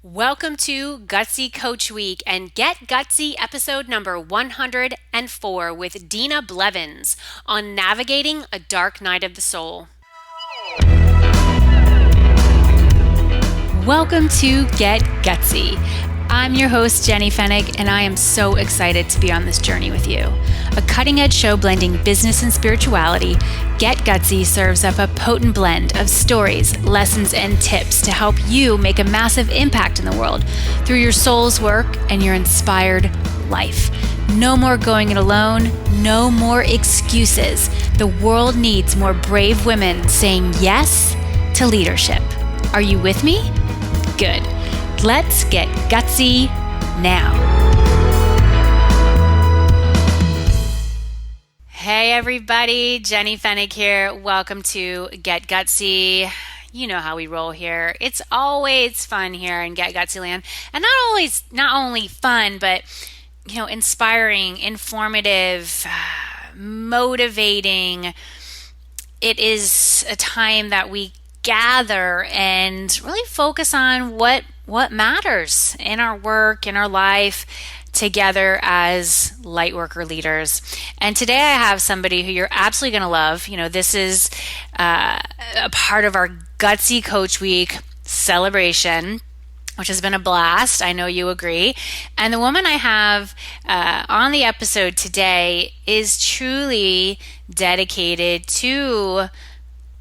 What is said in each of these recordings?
Welcome to Gutsy Coach Week and Get Gutsy episode number 104 with Dena Blevins on navigating a dark night of the soul. Welcome to Get Gutsy. I'm your host, Jenny Fennig, and I am so excited to be on this journey with you. A cutting-edge show blending business and spirituality, Get Gutsy serves up a potent blend of stories, lessons, and tips to help you make a massive impact in the world through your soul's work and your inspired life. No more going it alone, no more excuses. The world needs more brave women saying yes to leadership. Are you with me? Good. Let's get gutsy now. Hey everybody, Jenny Fennig here. Welcome to Get Gutsy. You know how we roll here. It's always fun here in Get Gutsy land. And not only fun, but inspiring, informative, motivating. It is a time that we gather and really focus on what matters in our work, in our life, together as lightworker leaders. And today I have somebody who you're absolutely going to love. This is a part of our Gutsy Coach Week celebration, which has been a blast. I know you agree. And the woman I have on the episode today is truly dedicated to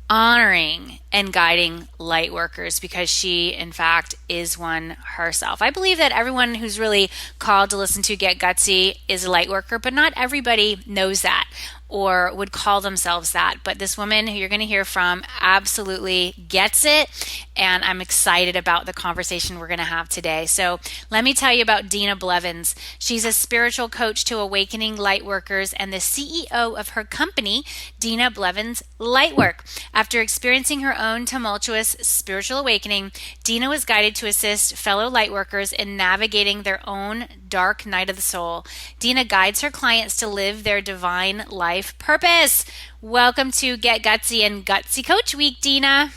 honoring and guiding light workers because she, in fact, is one herself. I believe that everyone who's really called to listen to Get Gutsy is a light worker, but not everybody knows that or would call themselves that. But this woman who you're going to hear from absolutely gets it, and I'm excited about the conversation we're going to have today. So let me tell you about Dena Blevins. She's a spiritual coach to awakening light workers and the CEO of her company, Dena Blevins Lightwork. After experiencing her own tumultuous spiritual awakening, Dena was guided to assist fellow lightworkers in navigating their own dark night of the soul. Dena guides her clients to live their divine life purpose. Welcome to Get Gutsy and Gutsy Coach Week, Dena.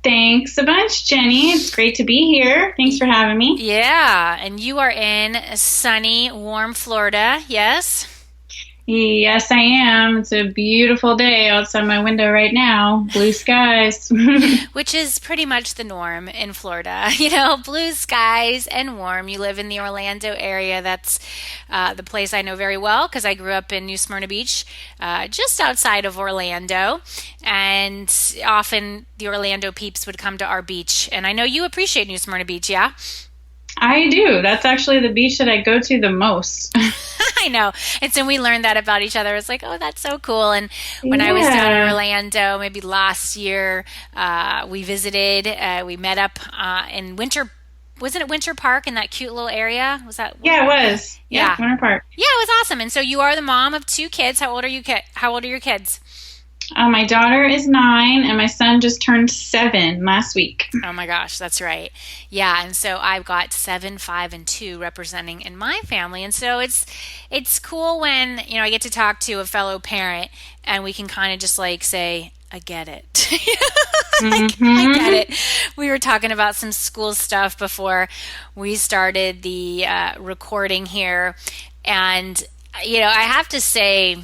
Thanks a bunch, Jenny. It's great to be here. Thanks for having me. Yeah, and you are in sunny, warm Florida, yes? Yes, I am. It's a beautiful day outside my window right now. Blue skies. Which is pretty much the norm in Florida. Blue skies and warm. You live in the Orlando area. That's the place I know very well because I grew up in New Smyrna Beach, just outside of Orlando. And often the Orlando peeps would come to our beach. And I know you appreciate New Smyrna Beach, yeah? I do. That's actually the beach that I go to the most. I know. And so we learned that about each other. It's like, oh, that's so cool. And when I was down in Orlando, maybe last year, we visited, we met up in Winter. Wasn't it Winter Park in that cute little area? Was that? Yeah, it was. Yeah, Winter Park. Yeah, it was awesome. And so you are the mom of two kids. How old are you? How old are your kids? My daughter is 9 and my son just turned 7 last week. Oh my gosh, that's right. Yeah, and so I've got 7, 5, and 2 representing in my family. And so it's cool when, I get to talk to a fellow parent and we can kind of just say, I get it. I get it. We were talking about some school stuff before we started the recording here. And, I have to say,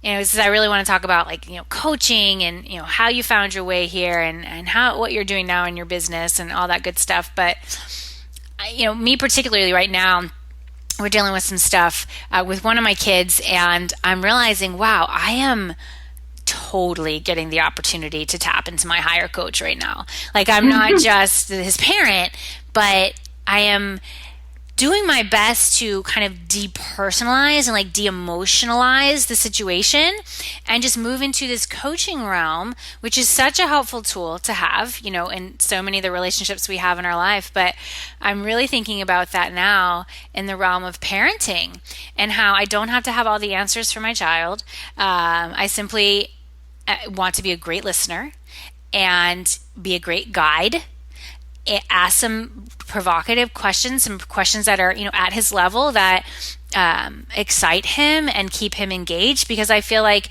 since I really want to talk about coaching and, how you found your way here and what you're doing now in your business and all that good stuff. But, me particularly right now, we're dealing with some stuff with one of my kids and I'm realizing, wow, I am totally getting the opportunity to tap into my higher coach right now. I'm not just his parent, but I am doing my best to kind of depersonalize and de-emotionalize the situation and just move into this coaching realm, which is such a helpful tool to have, in so many of the relationships we have in our life. But I'm really thinking about that now in the realm of parenting and how I don't have to have all the answers for my child. I simply want to be a great listener and be a great guide, ask some provocative questions, some questions that are, at his level that excite him and keep him engaged. Because I feel like,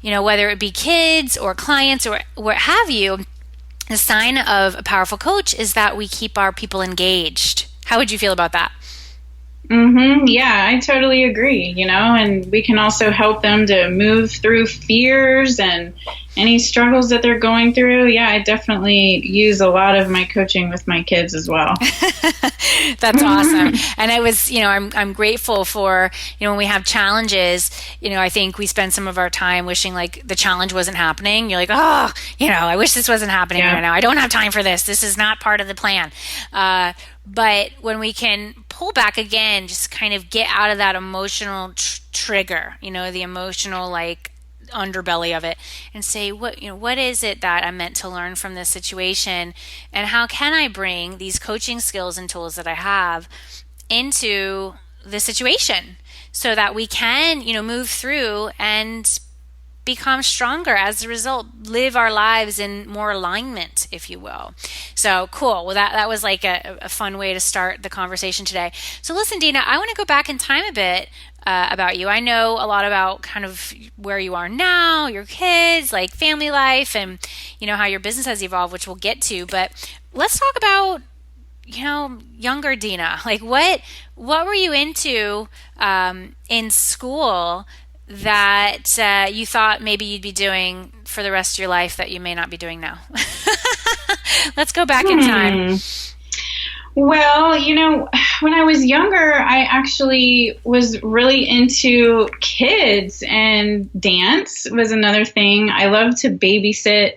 whether it be kids or clients or what have you, The sign of a powerful coach is that we keep our people engaged. How would you feel about that? Yeah, I totally agree, and we can also help them to move through fears and any struggles that they're going through. Yeah, I definitely use a lot of my coaching with my kids as well. That's awesome. And I'm grateful for, when we have challenges, I think we spend some of our time wishing like the challenge wasn't happening. You're like, oh, I wish this wasn't happening right now. I don't have time for this. This is not part of the plan. But when we can pull back again, just kind of get out of that emotional trigger, the emotional like underbelly of it, and say, what is it that I'm meant to learn from this situation, and how can I bring these coaching skills and tools that I have into the situation so that we can, move through and become stronger as a result, live our lives in more alignment, if you will. So cool. Well, that was like a fun way to start the conversation today. So listen, Dena, I want to go back in time a bit about you. I know a lot about kind of where you are now, your kids, like family life, and how your business has evolved, which we'll get to. But let's talk about younger Dena. Like what were you into in school that you thought maybe you'd be doing for the rest of your life that you may not be doing now? Let's go back in time. Well, when I was younger, I actually was really into kids, and dance was another thing. I love to babysit.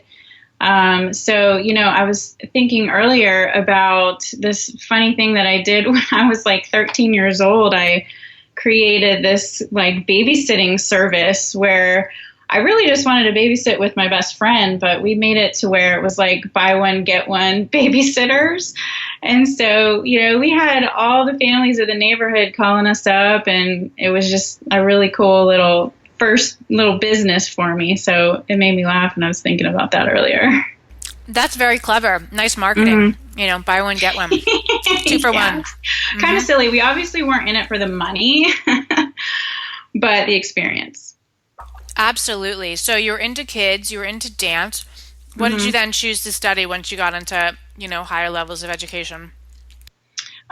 So, I was thinking earlier about this funny thing that I did when I was like 13 years old. I created this like babysitting service where I really just wanted to babysit with my best friend, but we made it to where it was like buy one, get one babysitters. And so, we had all the families of the neighborhood calling us up, and it was just a really cool first little business for me. So it made me laugh, and I was thinking about that earlier. That's very clever. Nice marketing. Buy one, get one. 2 for one. Kind of silly. We obviously weren't in it for the money, but the experience. Absolutely. So you're into kids, you were into dance. What did you then choose to study once you got into, higher levels of education?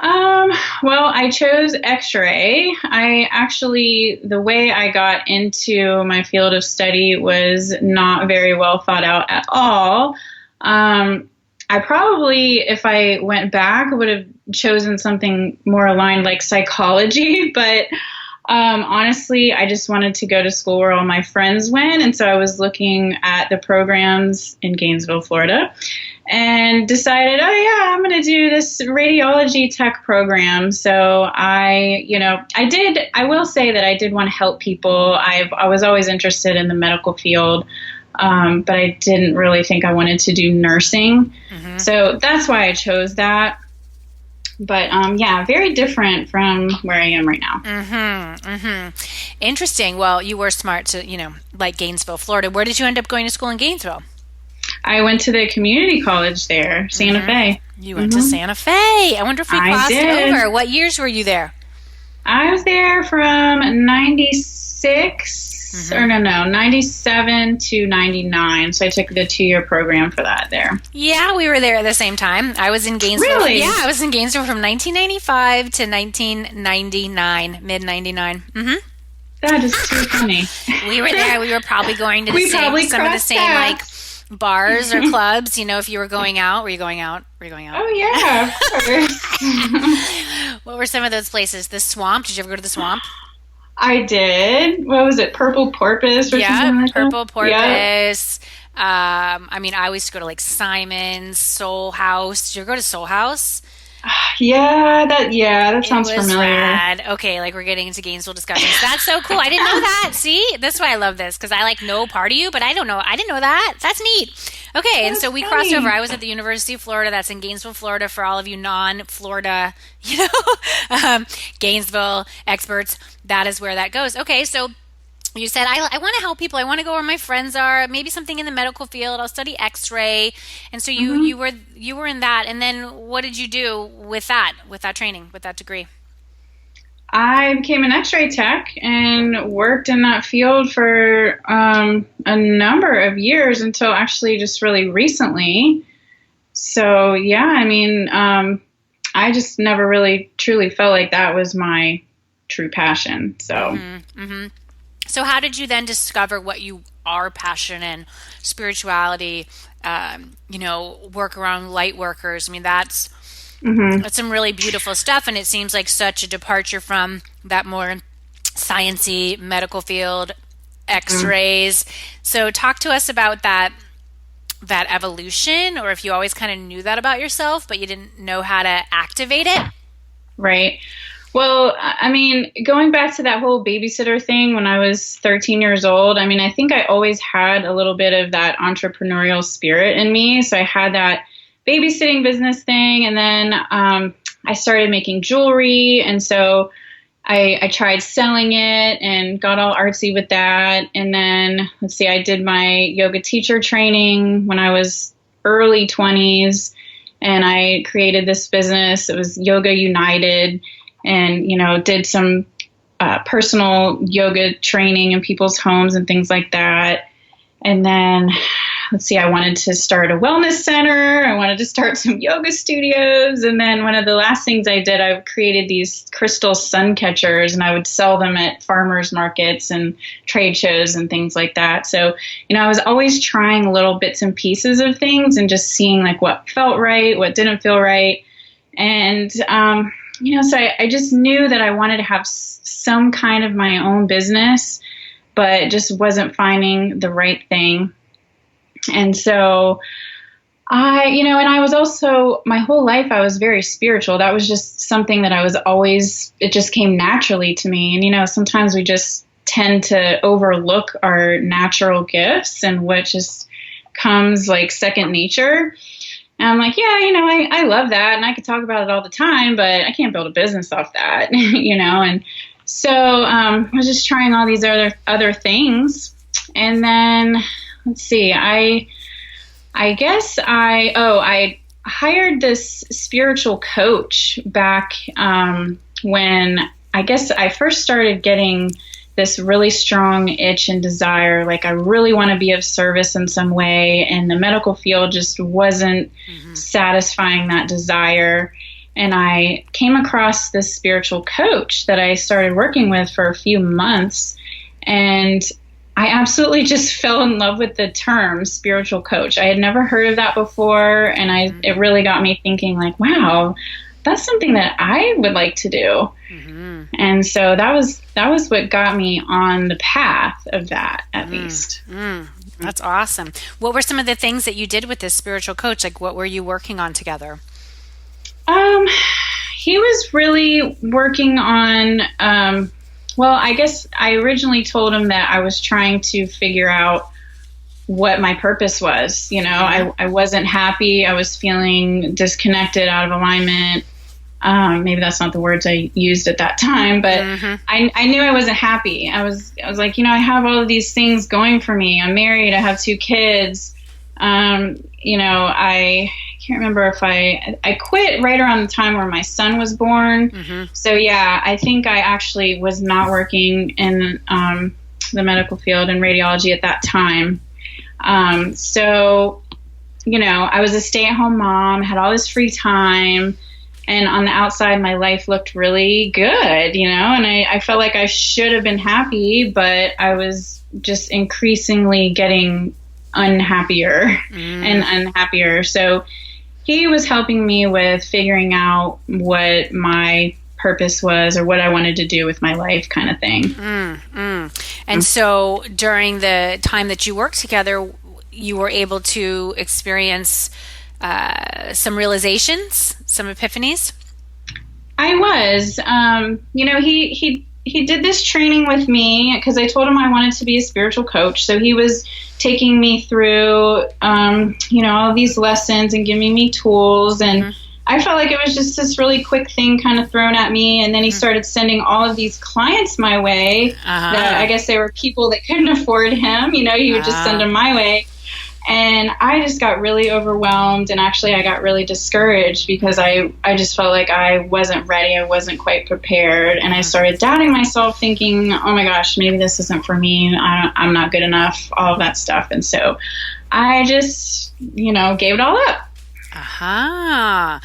Well, I chose X-ray. The way I got into my field of study was not very well thought out at all. I probably, if I went back, would have chosen something more aligned like psychology, but honestly, I just wanted to go to school where all my friends went, and so I was looking at the programs in Gainesville, Florida, and decided, I'm going to do this radiology tech program. So I will say that I did want to help people. I was always interested in the medical field. But I didn't really think I wanted to do nursing. So that's why I chose that. But very different from where I am right now. Interesting. Well, you were smart to, like Gainesville, Florida. Where did you end up going to school in Gainesville? I went to the community college there, Santa Fe. You went to Santa Fe. I wonder if we crossed over. What years were you there? I was there from 96. 97 to 99. So I took the 2-year program for that there. Yeah, we were there at the same time. I was in Gainesville. Really? Yeah, I was in Gainesville from 1995 to 1999, mid-99. That is too funny. We were there. We were probably going to some of the same like bars or clubs. If you were going out, were you going out? Oh, yeah, of course. What were some of those places? The Swamp? Did you ever go to the Swamp? I did. What was it? Purple Porpoise or something like Purple that? Porpoise. Yeah. I always used to go to like Simon's, Soul House. Did you ever go to Soul House? That sounds familiar. Rad. Okay, like we're getting into Gainesville discussions. That's so cool. I didn't know that. See, that's why I love this, because I know part of you, but I didn't know that. That's neat. Okay, and so we crossed over. I was at the University of Florida. That's in Gainesville, Florida. For all of you non-Florida, Gainesville experts, that is where that goes. Okay, so you said, I want to help people. I want to go where my friends are, maybe something in the medical field. I'll study X-ray. And so you were in that. And then what did you do with that training, with that degree? I became an X-ray tech and worked in that field for a number of years until actually just really recently. So yeah, I mean, I just never really truly felt like that was my true passion. So. So how did you then discover what you are passionate in? Spirituality, work around light workers. I mean, that's some really beautiful stuff, and it seems like such a departure from that more sciencey medical field, X-rays. So talk to us about that evolution, or if you always kind of knew that about yourself, but you didn't know how to activate it. Right. Well, I mean, going back to that whole babysitter thing when I was 13 years old, I mean, I think I always had a little bit of that entrepreneurial spirit in me. So I had that babysitting business thing. And then I started making jewelry. And so I tried selling it and got all artsy with that. And then, I did my yoga teacher training when I was early 20s. And I created this business. It was Yoga United. And, did some personal yoga training in people's homes and things like that. And then, I wanted to start a wellness center. I wanted to start some yoga studios. And then one of the last things I did, I created these crystal sun catchers, and I would sell them at farmers markets and trade shows and things like that. So, I was always trying little bits and pieces of things and just seeing like what felt right, what didn't feel right. And, so I just knew that I wanted to have some kind of my own business, but just wasn't finding the right thing. And so and I was also, my whole life, I was very spiritual. That was just something that I was always, it just came naturally to me. And, sometimes we just tend to overlook our natural gifts and what just comes like second nature. And I'm like, yeah, I love that. And I could talk about it all the time, but I can't build a business off that, And so I was just trying all these other things. And then, I guess I hired this spiritual coach back when I guess I first started getting this really strong itch and desire, like I really want to be of service in some way, and the medical field just wasn't satisfying that desire. And I came across this spiritual coach that I started working with for a few months, and I absolutely just fell in love with the term spiritual coach. I had never heard of that before, and it really got me thinking like, wow, that's something that I would like to do. And so that was what got me on the path of that, at least. That's awesome. What were some of the things that you did with this spiritual coach? Like, what were you working on together? He was really working on, I guess I originally told him that I was trying to figure out what my purpose was. I wasn't happy. I was feeling disconnected, out of alignment. Maybe that's not the words I used at that time, but I knew I wasn't happy. I was like, I have all of these things going for me. I'm married. I have 2 kids. I can't remember if I quit right around the time where my son was born. So yeah, I think I actually was not working in the medical field and radiology at that time. So, I was a stay-at-home mom, had all this free time. And on the outside, my life looked really good, and I felt like I should have been happy, but I was just increasingly getting unhappier and unhappier. So he was helping me with figuring out what my purpose was or what I wanted to do with my life, kind of thing. And so during the time that you worked together, you were able to experience some realizations, some epiphanies? I was. He did this training with me because I told him I wanted to be a spiritual coach. So he was taking me through, all these lessons and giving me tools. And I felt like it was just this really quick thing kind of thrown at me. And then he started sending all of these clients my way. That I guess they were people that couldn't afford him. He would just send them my way. And I just got really overwhelmed, and actually I got really discouraged because I just felt like I wasn't ready. I wasn't quite prepared. And I started doubting myself, thinking, oh my gosh, maybe this isn't for me. I'm not good enough, all of that stuff. And so I just, gave it all up. Aha.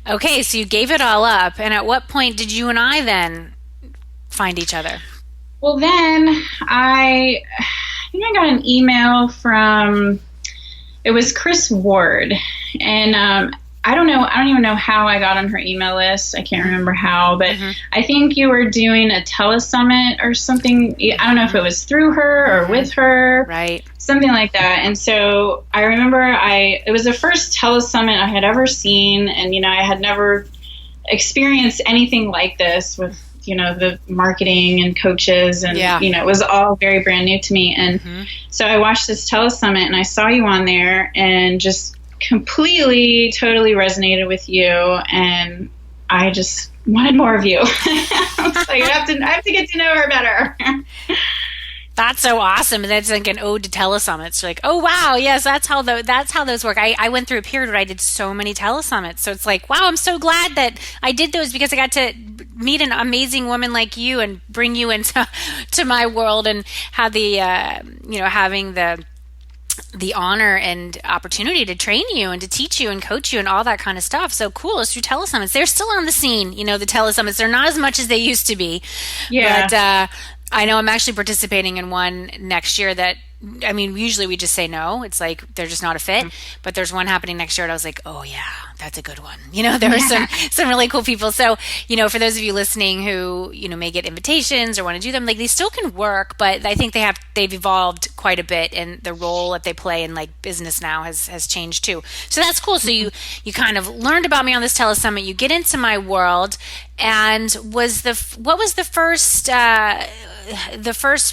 Okay, so you gave it all up. And at what point did you and I then find each other? Well, then I think I got an email from, it was Chris Ward. And I don't know, I don't even know how I got on her email list. I can't remember how, but I think you were doing a telesummit or something. I don't know if it was through her or with her. Right. Something like that. And so I remember it was the first telesummit I had ever seen. And, I had never experienced anything like this with, the marketing and coaches and, it was all very brand new to me. And so I watched this telesummit and I saw you on there and just completely, totally resonated with you. And I just wanted more of you. I was like, I have to get to know her better. That's so awesome. And that's like an ode to telesummits. You're like, oh wow, yes, that's how those work. I went through a period where I did so many telesummits. So it's like, wow, I'm so glad that I did those because I got to meet an amazing woman like you and bring you into to my world and have the having the honor and opportunity to train you and to teach you and coach you and all that kind of stuff. So cool. It's through telesummits. They're still on the scene, the telesummits. They're not as much as they used to be. Yeah. But I know I'm actually participating in one next year that, usually we just say no. It's like they're just not a fit. But there's one happening next year and I was like, oh yeah, that's a good one. There were some really cool people. So, for those of you listening who, may get invitations or want to do them, like they still can work, but I think they've evolved quite a bit and the role that they play in like business now has changed too. So that's cool. So you kind of learned about me on this telesummit, you get into my world, and what was the first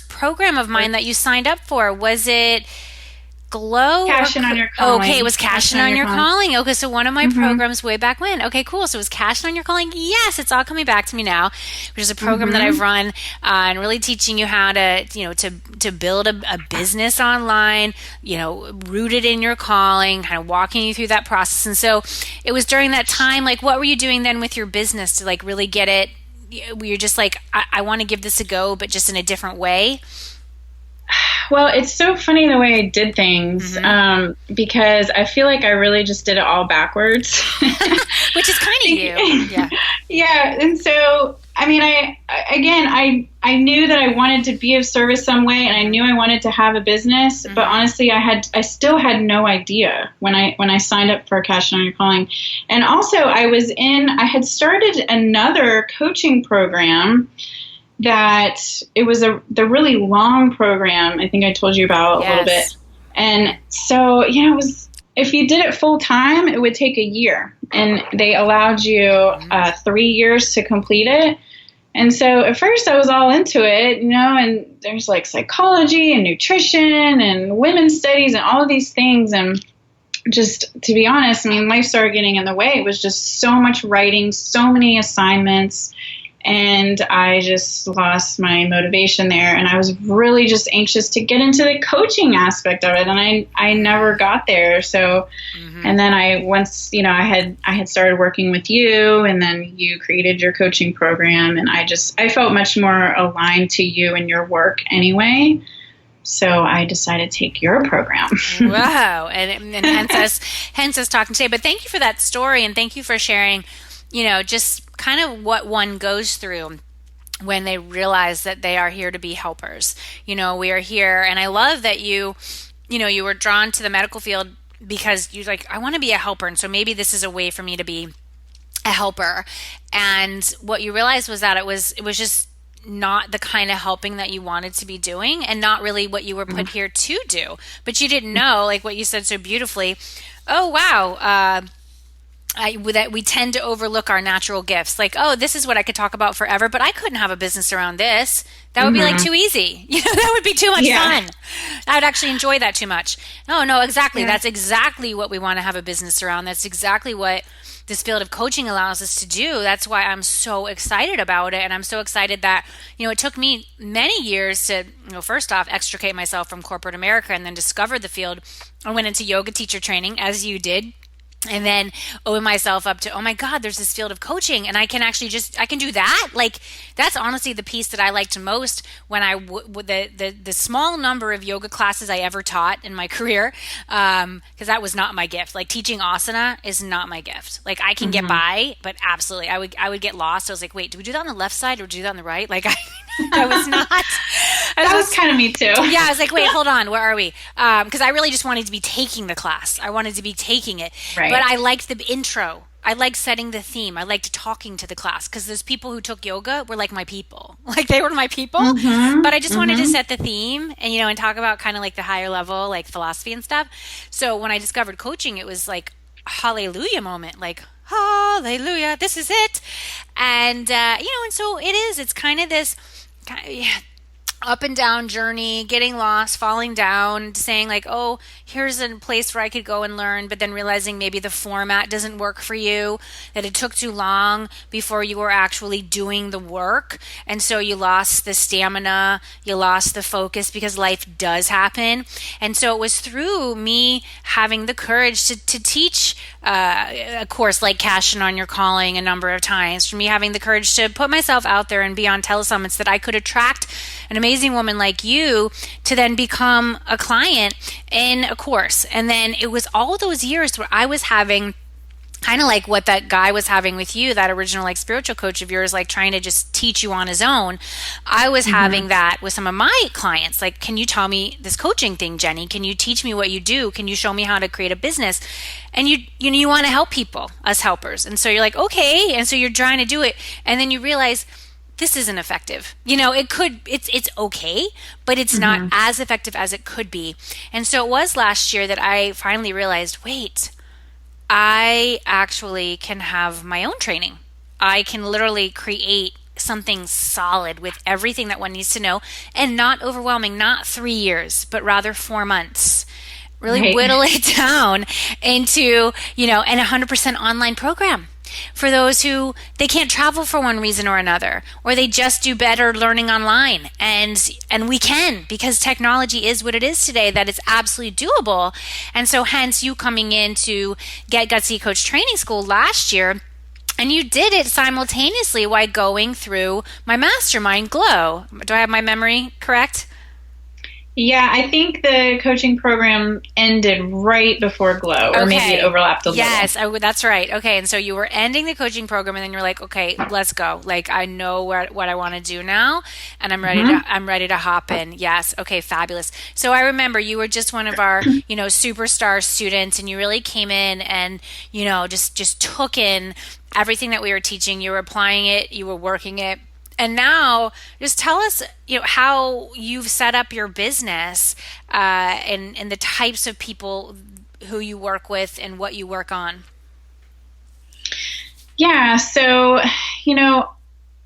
program of mine that you signed up for? Was it Glow? Cashing on Your Calling. Okay, it was Cashing on Your Calling. Okay, so one of my programs way back when. Okay, cool. So it was Cashing on Your Calling. Yes, it's all coming back to me now, which is a program that I've run and really teaching you how to, to build a business online, rooted in your calling, kind of walking you through that process. And so it was during that time, like, what were you doing then with your business to like really get it? You're just like, I want to give this a go, but just in a different way. Well, it's so funny the way I did things because I feel like I really just did it all backwards. Which is kind of you. Yeah. Yeah. And so, I knew that I wanted to be of service some way and I knew I wanted to have a business, but honestly, I still had no idea when I signed up for Cash on Your Calling. And also I had started another coaching program that it was the really long program I think I told you about a little bit. And so, it was, if you did it full time, it would take a year and they allowed you 3 years to complete it. And so at first I was all into it, and there's like psychology and nutrition and women's studies and all of these things. And just to be honest, life started getting in the way. It was just so much writing, so many assignments. And I just lost my motivation there. And I was really just anxious to get into the coaching aspect of it. And I never got there. So, and then I had started working with you and then you created your coaching program. And I felt much more aligned to you and your work anyway. So I decided to take your program. Wow. And hence us talking today. But thank you for that story. And thank you for sharing, just kind of what one goes through when they realize that they are here to be helpers. We are here. And I love that you were drawn to the medical field because you're like, I want to be a helper. And so maybe this is a way for me to be a helper. And what you realized was that it was just not the kind of helping that you wanted to be doing and not really what you were put here to do. But you didn't know, like what you said so beautifully, oh, wow, that we tend to overlook our natural gifts. Like, oh, this is what I could talk about forever, but I couldn't have a business around this. That would be like too easy. That would be too much fun. I'd actually enjoy that too much. No, exactly. Yeah. That's exactly what we want to have a business around. That's exactly what this field of coaching allows us to do. That's why I'm so excited about it. And I'm so excited that, it took me many years to, first off, extricate myself from corporate America and then discover the field. I went into yoga teacher training, as you did. and then open myself up to, oh my God, there's this field of coaching, and I can actually I can do that. Like, that's honestly the piece that I liked most when the small number of yoga classes I ever taught in my career, because that was not my gift. Like, teaching asana is not my gift. Like, I can get by, but absolutely, I would get lost. I was like, wait, do we do that on the left side or do we do that on the right? Like, I was not. That was kind of me too. Yeah, I was like, wait, hold on, where are we? Because I really just wanted to be taking the class. I wanted to be taking it. Right. But I liked the intro. I liked setting the theme. I liked talking to the class because those people who took yoga were like my people. Like, they were my people. But I just wanted to set the theme and, and talk about kind of like the higher level, like philosophy and stuff. So when I discovered coaching, it was like a hallelujah moment. Like, hallelujah, this is it. And, and so it is. It's kind of this up and down journey, getting lost, falling down, saying like, oh, here's a place where I could go and learn, but then realizing maybe the format doesn't work for you, that it took too long before you were actually doing the work. And so you lost the stamina, you lost the focus, because life does happen. And so it was through me having the courage to teach a course like Cash In on Your Calling a number of times, for me having the courage to put myself out there and be on telesummits, that I could attract an amazing woman like you to then become a client in a course. And then it was all those years where I was having kind of like what that guy was having with you, that original like spiritual coach of yours, like trying to just teach you on his own. I was having that with some of my clients. Like, can you tell me this coaching thing, Jenny? Can you teach me what you do? Can you show me how to create a business? And you want to help people, us helpers. And so you're like, okay. And so you're trying to do it. And then you realize, this isn't effective. It's okay, but it's not as effective as it could be. And so it was last year that I finally realized, wait, I actually can have my own training. I can literally create something solid with everything that one needs to know, and not overwhelming, not 3 years, but rather 4 months. Really whittle it down into, and 100% online program. For those who they can't travel for one reason or another, or they just do better learning online, and we can, because technology is what it is today, that it's absolutely doable. And so hence you coming into Get Gutsy Coach Training School last year, and you did it simultaneously while going through my mastermind Glow. Do I have my memory correct? Yeah, I think the coaching program ended right before Glow, or maybe it overlapped a little. Yes, that's right. Okay, and so you were ending the coaching program, and then you're like, okay, let's go. Like, I know what I want to do now, and I'm ready to hop in. Yes, okay, fabulous. So I remember you were just one of our, superstar students, and you really came in and, just took in everything that we were teaching. You were applying it, you were working it. And now, just tell us, how you've set up your business, and the types of people who you work with and what you work on. Yeah, so,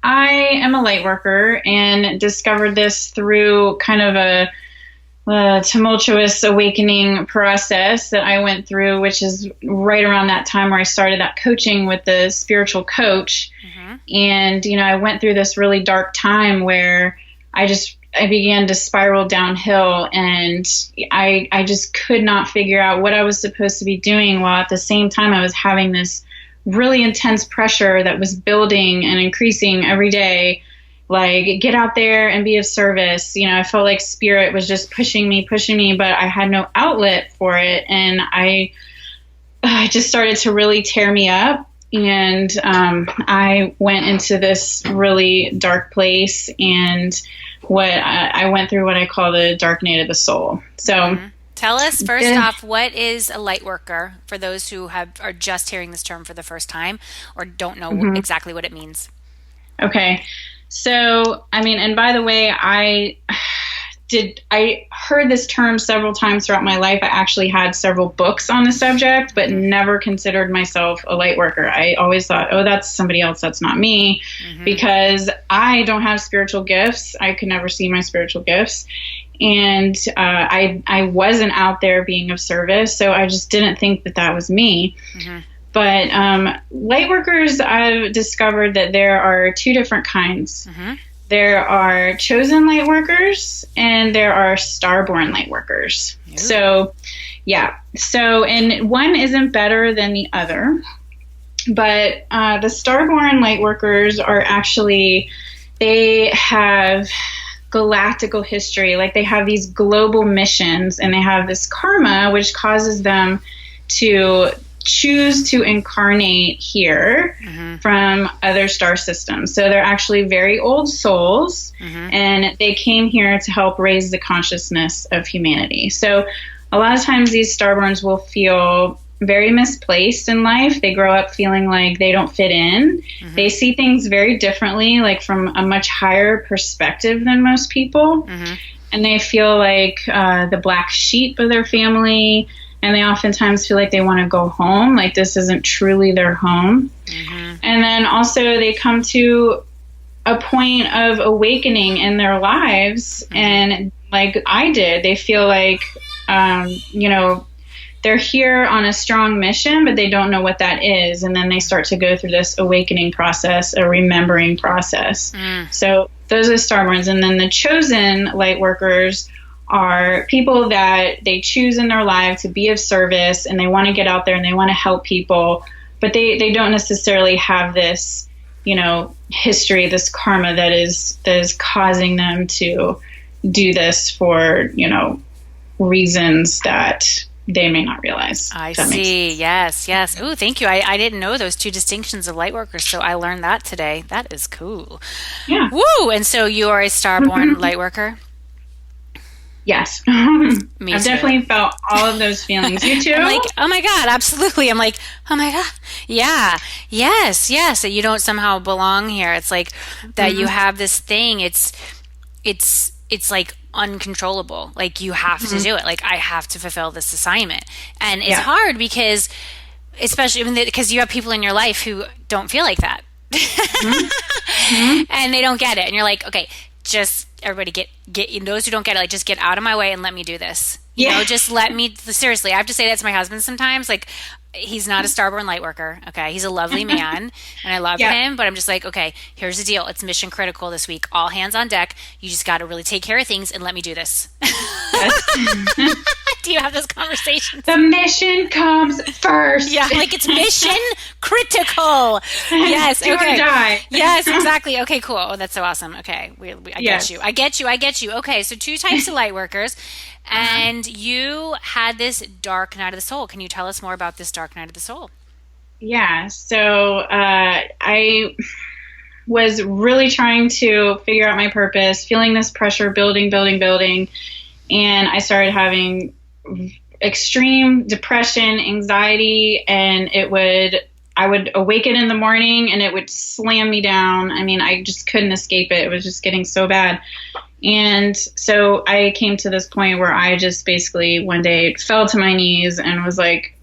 I am a light worker and discovered this through kind of a tumultuous awakening process that I went through, which is right around that time where I started that coaching with the spiritual coach. And, I went through this really dark time where I began to spiral downhill, and I just could not figure out what I was supposed to be doing, while at the same time I was having this really intense pressure that was building and increasing every day. Like, get out there and be of service. I felt like spirit was just pushing me, but I had no outlet for it. And I just started to really tear me up. And I went into this really dark place, and I went through what I call the dark night of the soul. So tell us first off, what is a light worker, for those who are just hearing this term for the first time or don't know exactly what it means? Okay. So, and by the way, I heard this term several times throughout my life. I actually had several books on the subject, but never considered myself a light worker. I always thought, oh, that's somebody else. That's not me, because I don't have spiritual gifts. I could never see my spiritual gifts. And I wasn't out there being of service. So I just didn't think that was me. But light workers, I've discovered that there are two different kinds. there are chosen light workers and there are starborn light workers. Ooh. So, yeah. So, and one isn't better than the other, but the starborn light workers are actually, they have galactical history. Like they have these global missions and they have this karma, which causes them to choose to incarnate here from other star systems. So they're actually very old souls, and they came here to help raise the consciousness of humanity. So a lot of times these starborns will feel very misplaced in life. They grow up feeling like they don't fit in. They see things very differently, like from a much higher perspective than most people. And they feel like the black sheep of their family. And they oftentimes feel like they want to go home, like this isn't truly their home. And then also they come to a point of awakening in their lives. And like I did, they feel like, you know, they're here on a strong mission, but they don't know what that is. And then they start to go through this awakening process, a remembering process. So those are starborns. And then the chosen light workers are people that they choose in their life to be of service, and they want to get out there and they want to help people, but they don't necessarily have this, you know, history, this karma that is causing them to do this for, you know, reasons that they may not realize. I see. Yes. Oh, thank you. I didn't know those two distinctions of light workers, so I learned that today. That is cool. Yeah. Woo! And so you are a starborn light worker? Yes. Me I've too. definitely felt all of those feelings. You too? I'm like, oh my God, absolutely. I'm like, oh my God. Yeah. Yes. That you don't somehow belong here. It's like that you have this thing. It's like uncontrollable. Like you have to do it. Like I have to fulfill this assignment. And it's hard because, especially because you have people in your life who don't feel like that. And they don't get it. And you're like, okay, just everybody get those who don't get it, like just get out of my way and let me do this. You know, just let me, seriously, I have to say that to my husband sometimes. Like, he's not a starborn light worker. Okay. He's a lovely man and I love him, but I'm just like, okay, here's the deal. It's mission critical this week. All hands on deck. You just got to really take care of things and let me do this. Do you have those conversations? The mission comes first. Yeah. Like it's mission critical. Yes. Do okay. or die. Yes, exactly. Okay, cool. Oh, that's so awesome. Okay. I get you. Okay. So 2 types of light workers. And you had this dark night of the soul. Can you tell us more about this dark night of the soul? Yeah. So I was really trying to figure out my purpose, feeling this pressure building. And I started having extreme depression, anxiety, and I would awaken in the morning and it would slam me down. I mean, I just couldn't escape it. It was just getting so bad. And so I came to this point where I just basically one day fell to my knees and was like,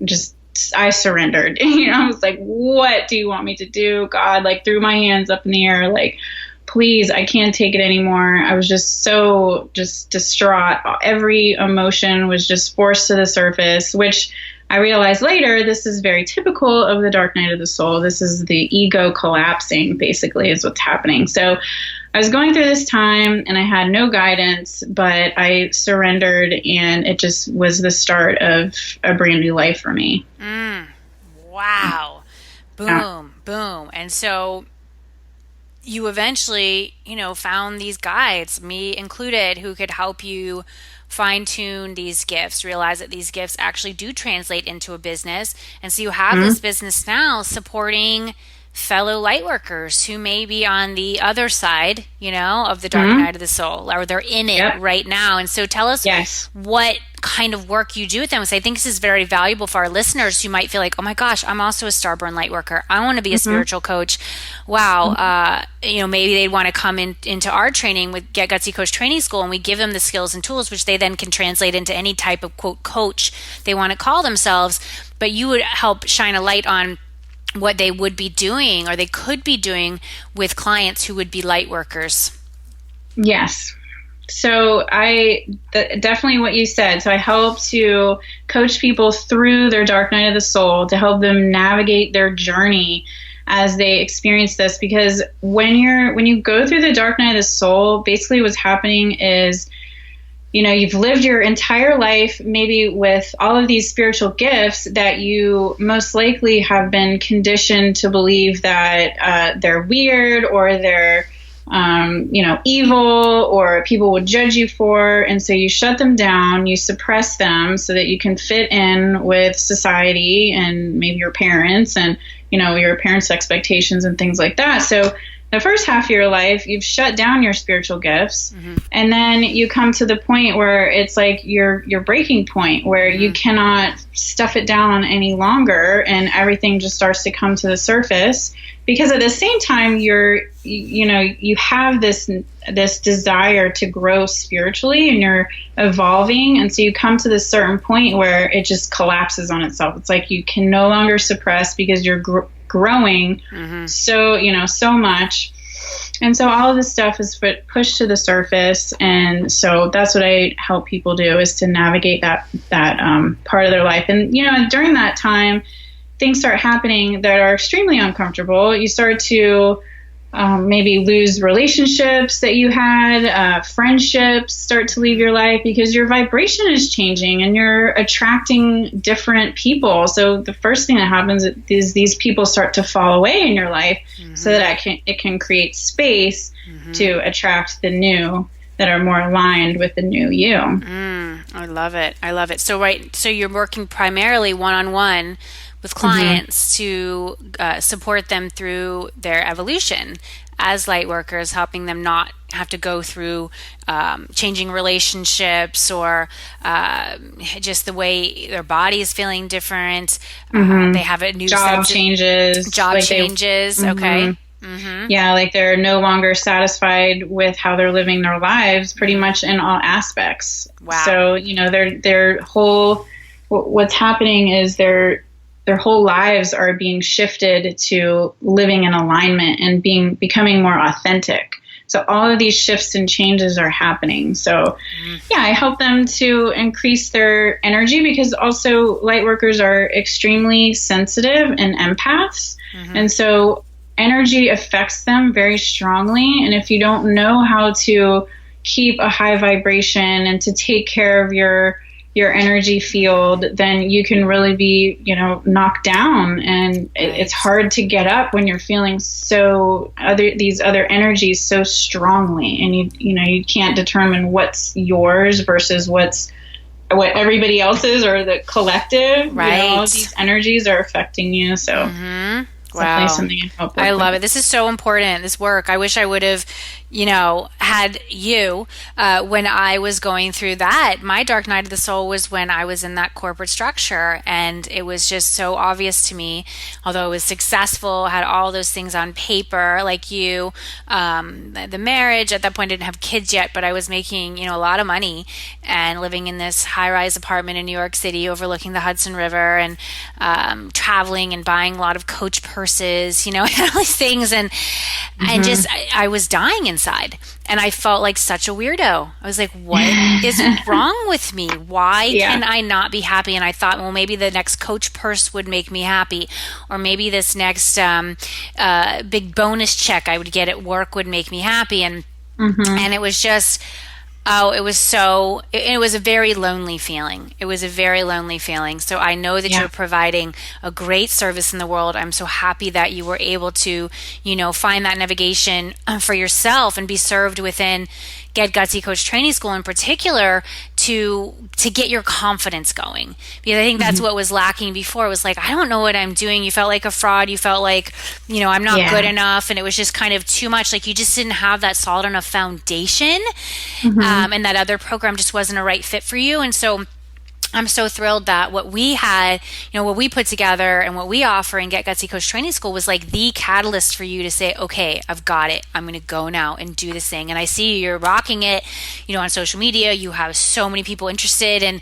I surrendered. You know, I was like, what do you want me to do? God, like threw my hands up in the air, like, please, I can't take it anymore. I was just so distraught. Every emotion was just forced to the surface, which I realized later, this is very typical of the dark night of the soul. This is the ego collapsing, basically, is what's happening. So I was going through this time and I had no guidance, but I surrendered and it just was the start of a brand new life for me. Wow. Boom. And so you eventually, found these guides, me included, who could help you fine-tune these gifts, realize that these gifts actually do translate into a business. And so you have this business now supporting fellow light workers who may be on the other side, of the dark night of the soul, or they're in it right now. And so tell us what kind of work you do with them. So I think this is very valuable for our listeners who might feel like, oh my gosh, I'm also a starborn light worker. I want to be a spiritual coach. Wow. Maybe they'd want to come into our training with Get Gutsy Coach Training School, and we give them the skills and tools, which they then can translate into any type of quote coach they want to call themselves. But you would help shine a light on what they would be doing or they could be doing with clients who would be light workers. Yes. So definitely what you said. So I help to coach people through their dark night of the soul to help them navigate their journey as they experience this, because when you go through the dark night of the soul, basically what's happening is, you've lived your entire life maybe with all of these spiritual gifts that you most likely have been conditioned to believe that they're weird, or they're evil, or people will judge you for. And so you shut them down, you suppress them so that you can fit in with society and maybe your parents and, your parents' expectations and things like that. So the first half of your life, you've shut down your spiritual gifts. Mm-hmm. And then you come to the point where it's like your breaking point, where you cannot stuff it down any longer, and everything just starts to come to the surface. Because at the same time, you have this desire to grow spiritually, and you're evolving. And so you come to this certain point where it just collapses on itself. It's like you can no longer suppress, because you're growing so much. And so all of this stuff is pushed to the surface. And so that's what I help people do, is to navigate that part of their life. And, during that time, things start happening that are extremely uncomfortable. You start to maybe lose relationships that you had, friendships start to leave your life, because your vibration is changing and you're attracting different people. So the first thing that happens is these people start to fall away in your life, so that it can create space to attract the new, that are more aligned with the new you. I love it. So you're working primarily one-on-one with clients to support them through their evolution as light workers, helping them not have to go through changing relationships, or just the way their body is feeling different. They have a new job changes. Okay. Yeah, like they're no longer satisfied with how they're living their lives, pretty much in all aspects. Wow. So, their whole, what's happening is their whole lives are being shifted to living in alignment and becoming more authentic. So all of these shifts and changes are happening. So I help them to increase their energy, because also light workers are extremely sensitive and empaths. And so energy affects them very strongly. And if you don't know how to keep a high vibration and to take care of your energy field, then you can really be, knocked down, and it's hard to get up when you're feeling these other energies so strongly, and you can't determine what's yours versus what everybody else's, or the collective. Right. All these energies are affecting you. So Wow. Something I help with. I love it. This is so important, this work. I wish I would have, had you when I was going through that. My dark night of the soul was when I was in that corporate structure, and it was just so obvious to me, although I was successful, had all those things on paper, like you, the marriage, at that point I didn't have kids yet, but I was making, a lot of money and living in this high-rise apartment in New York City overlooking the Hudson River, and traveling and buying a lot of Coach purses, and all these things. And just, I was dying inside, and I felt like such a weirdo. I was like, what is wrong with me? Why can I not be happy? And I thought, well, maybe the next Coach purse would make me happy, or maybe this next big bonus check I would get at work would make me happy. And it was just, it was a very lonely feeling. It was a very lonely feeling. So I know that you're providing a great service in the world. I'm so happy that you were able to, find that navigation for yourself and be served within Get Gutsy Coach Training School in particular to get your confidence going. Because I think that's what was lacking before. It was like, I don't know what I'm doing. You felt like a fraud. You felt like, I'm not good enough. And it was just kind of too much. Like you just didn't have that solid enough foundation. And that other program just wasn't a right fit for you. And so I'm so thrilled that what we had, what we put together and what we offer in Get Gutsy Coach Training School was like the catalyst for you to say, okay, I've got it. I'm going to go now and do this thing. And I see you're rocking it, on social media. You have so many people interested in,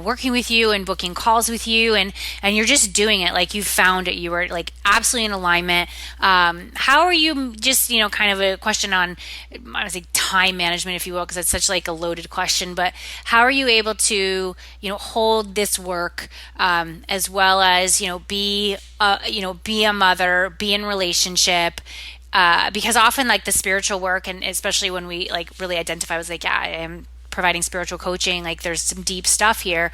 working with you and booking calls with you. And you're just doing it like you found it. You were like absolutely in alignment. How are you just, kind of a question on, I would say time management, if you will, because it's such like a loaded question, but how are you able to, hold this work, as well as, be a mother, be in relationship, because often like the spiritual work, and especially when we like really identify as like, yeah, I am providing spiritual coaching, like there's some deep stuff here,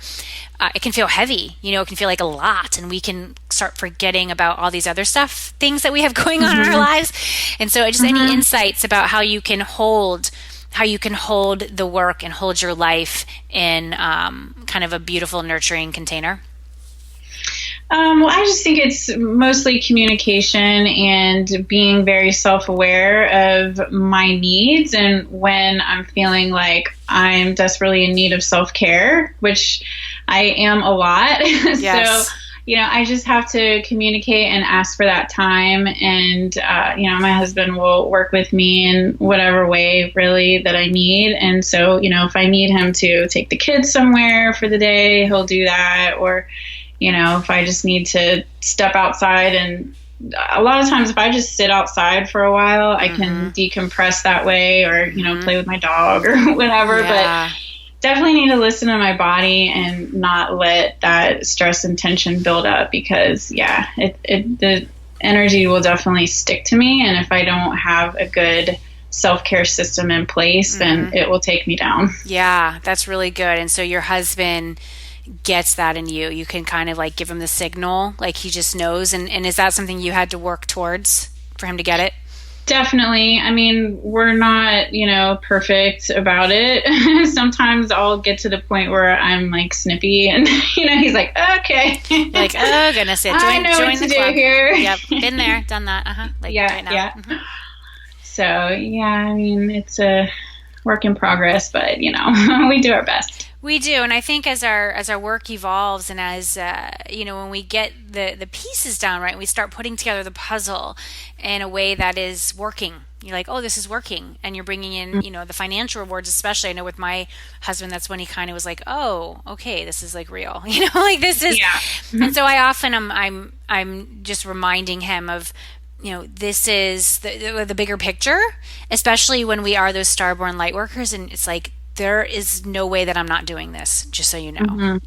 it can feel heavy, it can feel like a lot, and we can start forgetting about all these other things that we have going on in our lives. And so just any insights about how you can hold the work and hold your life in kind of a beautiful, nurturing container? Well, I just think it's mostly communication and being very self-aware of my needs, and when I'm feeling like I'm desperately in need of self-care, which I am a lot. Yes. So, I just have to communicate and ask for that time. And, my husband will work with me in whatever way really that I need. And so, if I need him to take the kids somewhere for the day, he'll do that. Or, if I just need to step outside, and a lot of times if I just sit outside for a while, I can decompress that way, or, play with my dog or whatever. Yeah. But definitely need to listen to my body and not let that stress and tension build up, because the energy will definitely stick to me. And if I don't have a good self-care system in place, then it will take me down. Yeah, that's really good. And so your husband gets that in you. You can kind of like give him the signal, like he just knows. And is that something you had to work towards for him to get it? Definitely. I mean, we're not, perfect about it. Sometimes I'll get to the point where I'm like snippy, and, he's like, okay. Like, oh, goodness, I know what to do here. Yep. Been there, done that. Like right now. Yeah. So, I mean, it's a work in progress, but, we do our best. We do, and I think as our work evolves, and as when we get the pieces down right, we start putting together the puzzle in a way that is working. You're like, oh, this is working, and you're bringing in the financial rewards. Especially, I know with my husband, that's when he kind of was like, oh, okay, this is like real. Like this is. Yeah. And so I often I'm just reminding him of, this is the bigger picture, especially when we are those starborn light workers, and it's like, there is no way that I'm not doing this, just so you know.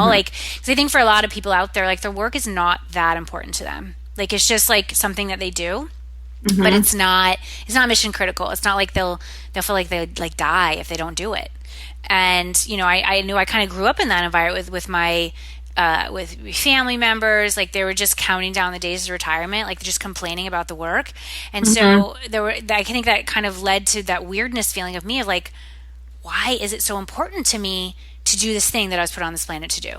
Like, because I think for a lot of people out there, like their work is not that important to them. Like it's just like something that they do, but it's not mission critical. It's not like they'll feel like they'd like die if they don't do it. And I knew I kind of grew up in that environment with my with family members. Like they were just counting down the days of retirement, like just complaining about the work. And so I think that kind of led to that weirdness feeling of me of like, why is it so important to me to do this thing that I was put on this planet to do?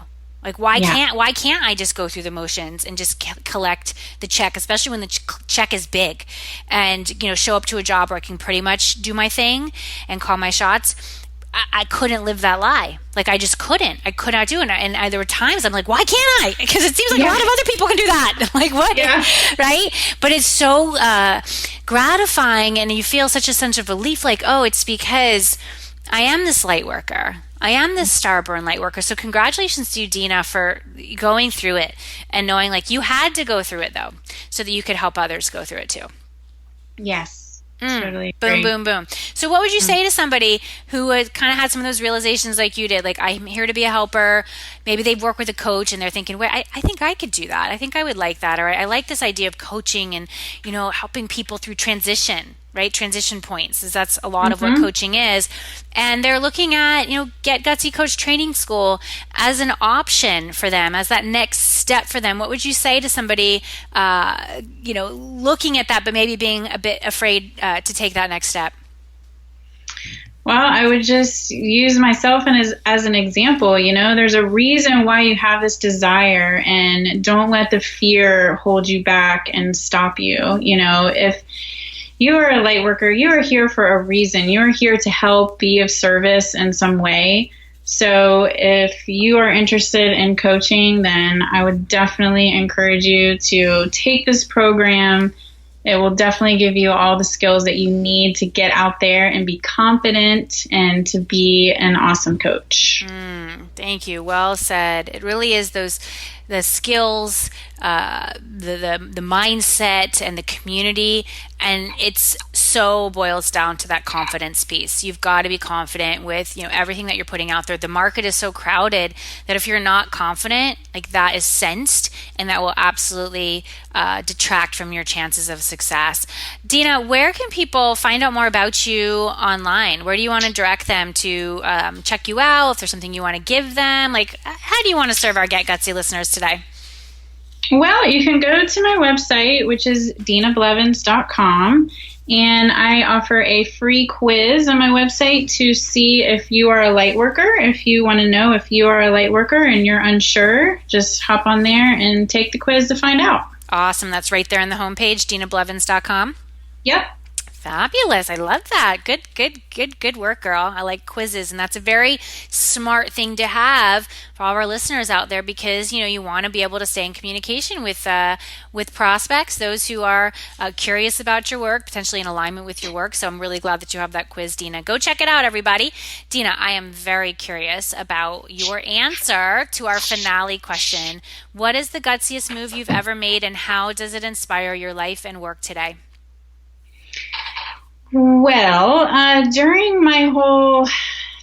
Like, why can't I just go through the motions and just collect the check, especially when the check is big, and show up to a job where I can pretty much do my thing and call my shots? I couldn't live that lie. Like I just couldn't. I could not do it. And there were times I'm like, why can't I? Because it seems like a lot of other people can do that. Like what? Yeah. Right? But it's so gratifying, and you feel such a sense of relief. Like, oh, it's because I am this light worker. I am this starborn light worker. So congratulations to you, Dena, for going through it and knowing like you had to go through it though, so that you could help others go through it too. Yes. Totally boom, agree. boom, boom. So what would you say to somebody who kind of had some of those realizations like you did? Like, I'm here to be a helper. Maybe they've worked with a coach and they're thinking, wait, I think I could do that. I think I would like that. Or I like this idea of coaching and, helping people through transition, right? Transition points, is that's a lot of what coaching is. And they're looking at, Get Gutsy Coach Training School as an option for them, as that next step for them. What would you say to somebody, looking at that, but maybe being a bit afraid to take that next step? Well, I would just use myself as an example. There's a reason why you have this desire, and don't let the fear hold you back and stop you. If you are a light worker, you are here for a reason. You are here to help, be of service in some way. So if you are interested in coaching, then I would definitely encourage you to take this program. It will definitely give you all the skills that you need to get out there and be confident and to be an awesome coach. Thank you. Well said. It really is the skills, the mindset, and the community, And it's so boils down to that confidence piece. You've got to be confident with, everything that you're putting out there. The market is so crowded that if you're not confident, like that is sensed, and that will absolutely detract from your chances of success. Dena, where can people find out more about you online? Where do you want to direct them to check you out? If there's something you want to give them, like how do you want to serve our Get Gutsy listeners today? Well, you can go to my website, which is denablevins.com, and I offer a free quiz on my website to see if you are a light worker. If you want to know if you are a light worker and you're unsure, just hop on there and take the quiz to find out. Awesome. That's right there on the homepage, denablevins.com. Yep. Fabulous. I love that. Good work, girl. I like quizzes, and that's a very smart thing to have for all of our listeners out there, because you want to be able to stay in communication with prospects, those who are curious about your work, potentially in alignment with your work. So I'm really glad that you have that quiz, Dena. Go check it out, everybody. Dena, I am very curious about your answer to our finale question. What is the gutsiest move you've ever made, and how does it inspire your life and work today? Well, during my whole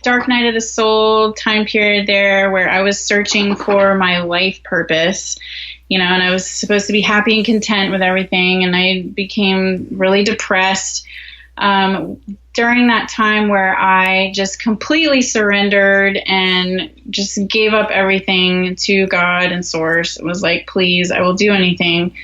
dark night of the soul time period there, where I was searching for my life purpose, and I was supposed to be happy and content with everything, and I became really depressed. During that time where I just completely surrendered and just gave up everything to God and Source, it was like, please, I will do anything.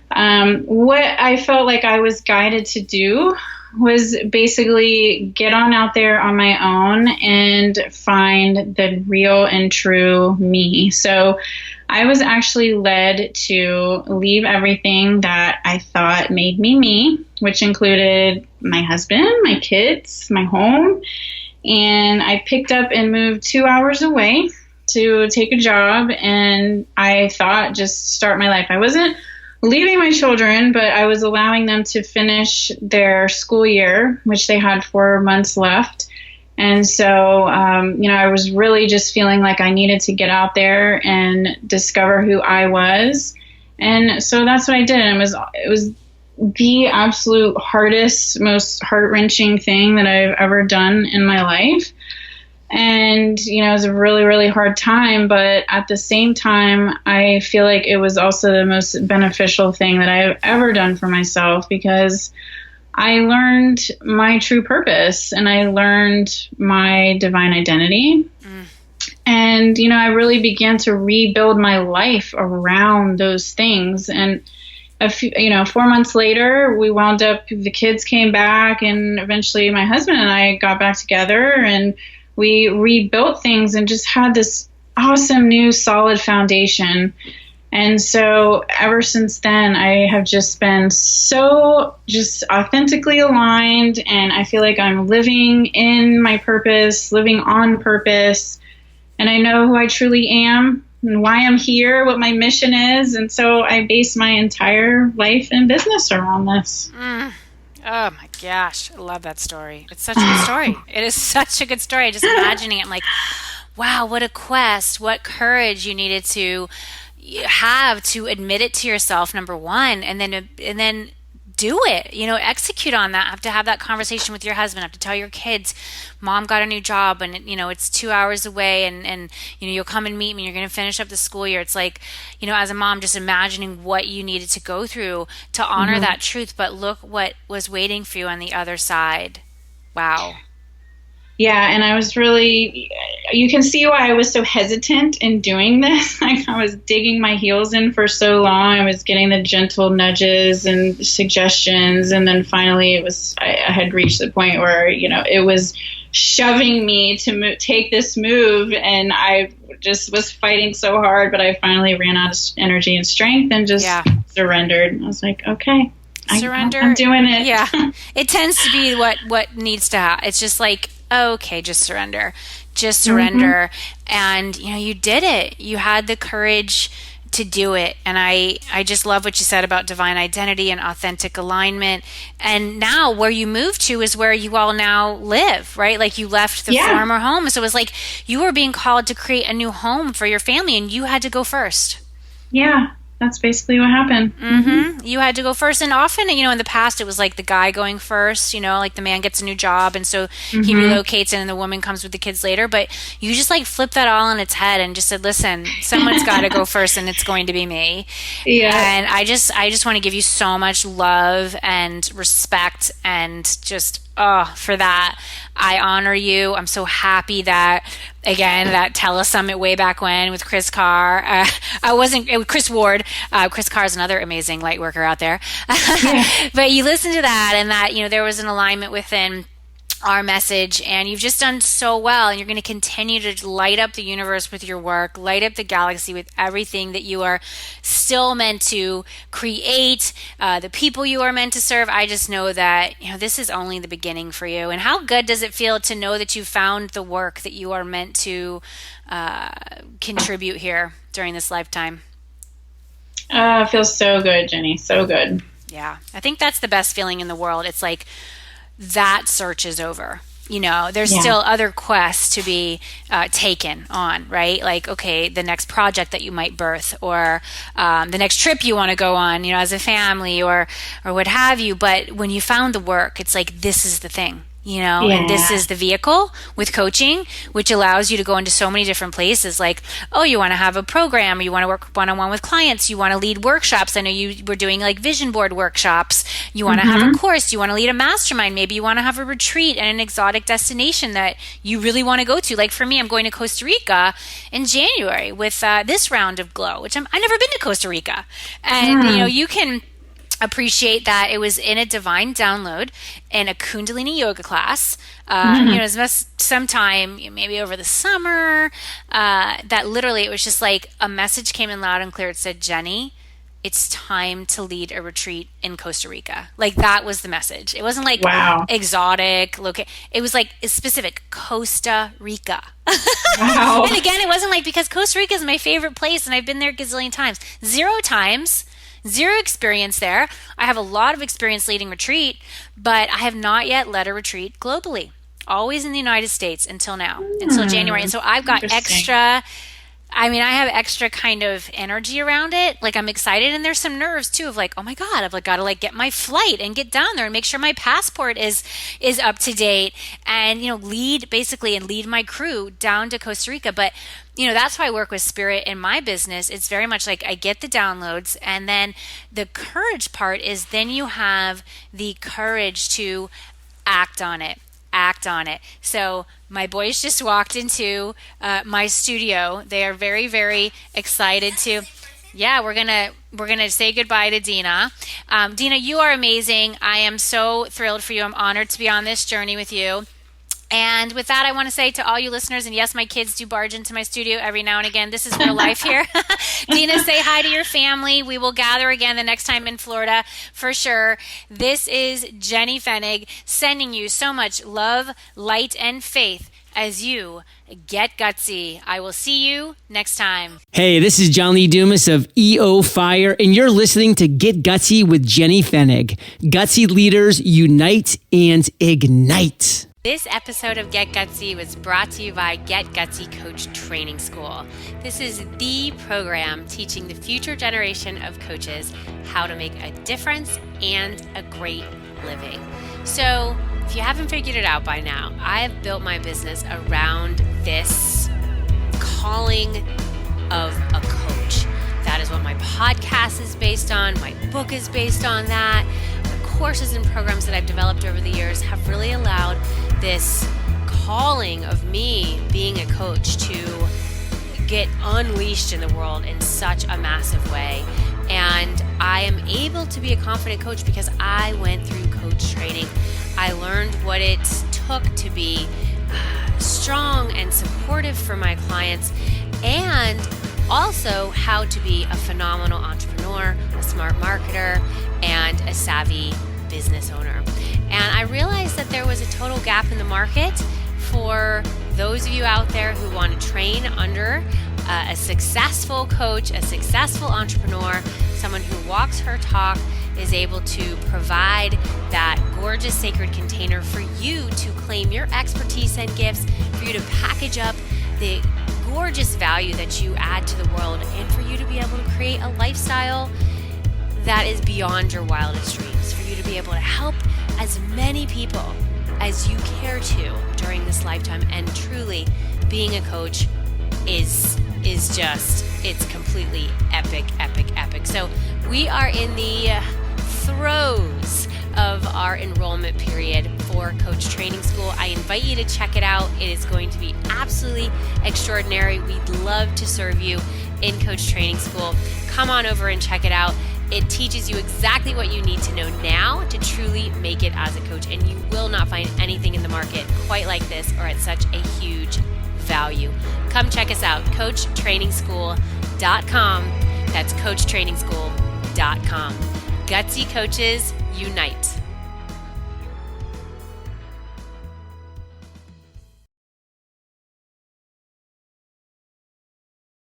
What I felt like I was guided to do was basically get on out there on my own and find the real and true me. So I was actually led to leave everything that I thought made me, which included my husband, my kids, my home. And I picked up and moved 2 hours away to take a job. And I thought, just start my life. I wasn't leaving my children, but I was allowing them to finish their school year, which they had 4 months left. And so, I was really just feeling like I needed to get out there and discover who I was. And so that's what I did. And it was the absolute hardest, most heart-wrenching thing that I've ever done in my life. And, it was a really, really hard time. But at the same time, I feel like it was also the most beneficial thing that I've ever done for myself, because I learned my true purpose and I learned my divine identity. And, I really began to rebuild my life around those things. And, 4 months later, we wound up, the kids came back, and eventually my husband and I got back together, and we rebuilt things and just had this awesome new solid foundation. And so ever since then, I have just been so just authentically aligned, and I feel like I'm living in my purpose, living on purpose, and I know who I truly am and why I'm here, what my mission is. And so I base my entire life and business around this. Oh my gosh, I love that story. It's such a good story. It is such a good story. Just imagining it, I'm like, wow, what a quest, what courage you needed to have to admit it to yourself, number one, and then do it, execute on that. Have to have that conversation with your husband, have to tell your kids, mom got a new job, and it's 2 hours away, and you'll come and meet me, you're going to finish up the school year. It's like, as a mom, just imagining what you needed to go through to honor that truth, but look what was waiting for you on the other side. Wow. Yeah, and I was really, you can see why I was so hesitant in doing this. Like, I was digging my heels in for so long. I was getting the gentle nudges and suggestions, and then finally I had reached the point where, it was shoving me to take this move, and I just was fighting so hard, but I finally ran out of energy and strength and just surrendered. I was like, okay. Surrender. I'm doing it. Yeah. It tends to be what needs to happen. It's just like, okay, just surrender. Just surrender. And, you did it. You had the courage to do it. And I just love what you said about divine identity and authentic alignment. And now where you moved to is where you all now live, right? Like, you left the former home. So it was like you were being called to create a new home for your family, and you had to go first. Yeah. that's basically what happened. Mm-hmm. You had to go first. And often, in the past, it was like the guy going first, like the man gets a new job. And so he relocates and the woman comes with the kids later. But you just like flipped that all on its head and just said, listen, someone's got to go first and it's going to be me. Yeah. And I just want to give you so much love and respect and just, for that. I honor you. I'm so happy that, again, that telesummit way back when with Chris Carr. It was Chris Ward. Chris Carr is another amazing light worker out there. But you listen to that and that, there was an alignment within our message, and you've just done so well, and you're going to continue to light up the universe with your work, light up the galaxy with everything that you are still meant to create, the people you are meant to serve. I just know that this is only the beginning for you. And how good does it feel to know that you found the work that you are meant to contribute here during this lifetime? It feels so good, Jenny. So good. Yeah, I think that's the best feeling in the world. It's like that search is over. There's still other quests to be taken on, right? Like, okay, the next project that you might birth, or the next trip you want to go on, as a family, or what have you. But when you found the work, it's like, this is the thing. And this is the vehicle with coaching, which allows you to go into so many different places. Like, you want to have a program, or you want to work one-on-one with clients, you want to lead workshops. I know you were doing like vision board workshops. You want to have a course, you want to lead a mastermind. Maybe you want to have a retreat and an exotic destination that you really want to go to. Like for me, I'm going to Costa Rica in January with this round of Glow, which I've never been to Costa Rica. And, you can appreciate that it was in a divine download in a Kundalini yoga class. Sometime maybe over the summer, that literally it was just like a message came in loud and clear. It said, Jenny, it's time to lead a retreat in Costa Rica. Like that was the message. It wasn't like exotic. It was like specific Costa Rica. Wow. And again, it wasn't like because Costa Rica is my favorite place and I've been there a gazillion times. 0 times. 0 experience there. I have a lot of experience leading retreat, but I have not yet led a retreat globally. Always in the United States until now, until January. And so I've got extra, I have extra kind of energy around it. Like I'm excited, and there's some nerves too of like, oh my God, I've like got to like get my flight and get down there and make sure my passport is up to date and, lead my crew down to Costa Rica. But that's why I work with spirit in my business. It's very much like I get the downloads, and then the courage part is then you have the courage to act on it. So my boys just walked into my studio. They are very, very excited to. Yeah, we're gonna say goodbye to Dena. Dena, you are amazing. I am so thrilled for you. I'm honored to be on this journey with you. And with that, I want to say to all you listeners, and yes, my kids do barge into my studio every now and again. This is real life here. Dena, say hi to your family. We will gather again the next time in Florida for sure. This is Jenny Fenig sending you so much love, light, and faith as you get gutsy. I will see you next time. Hey, this is John Lee Dumas of EO Fire, and you're listening to Get Gutsy with Jenny Fenig. Gutsy leaders unite and ignite. This episode of Get Gutsy was brought to you by Get Gutsy Coach Training School. This is the program teaching the future generation of coaches how to make a difference and a great living. So, if you haven't figured it out by now, I've built my business around this calling of a coach. That is what my podcast is based on. My book is based on that. The courses and programs that I've developed over the years have really allowed this calling of me being a coach to get unleashed in the world in such a massive way. And I am able to be a confident coach because I went through coach training. I learned what it took to be strong and supportive for my clients, and also how to be a phenomenal entrepreneur, a smart marketer, and a savvy business owner. And I realized that there was a total gap in the market for those of you out there who want to train under a successful coach, a successful entrepreneur, someone who walks her talk, is able to provide that gorgeous sacred container for you to claim your expertise and gifts, for you to package up the gorgeous value that you add to the world, and for you to be able to create a lifestyle that is beyond your wildest dreams, for you to be able to help as many people as you care to during this lifetime. And truly, being a coach is just, it's completely epic. So we are in the throes of our enrollment period for Coach Training School. I invite you to check it out. It is going to be absolutely extraordinary. We'd love to serve you in Coach Training School. Come on over and check it out. It teaches you exactly what you need to know now to truly make it as a coach, and you will not find anything in the market quite like this or at such a huge value. Come check us out, coachtrainingschool.com. That's coachtrainingschool.com. Gutsy coaches unite.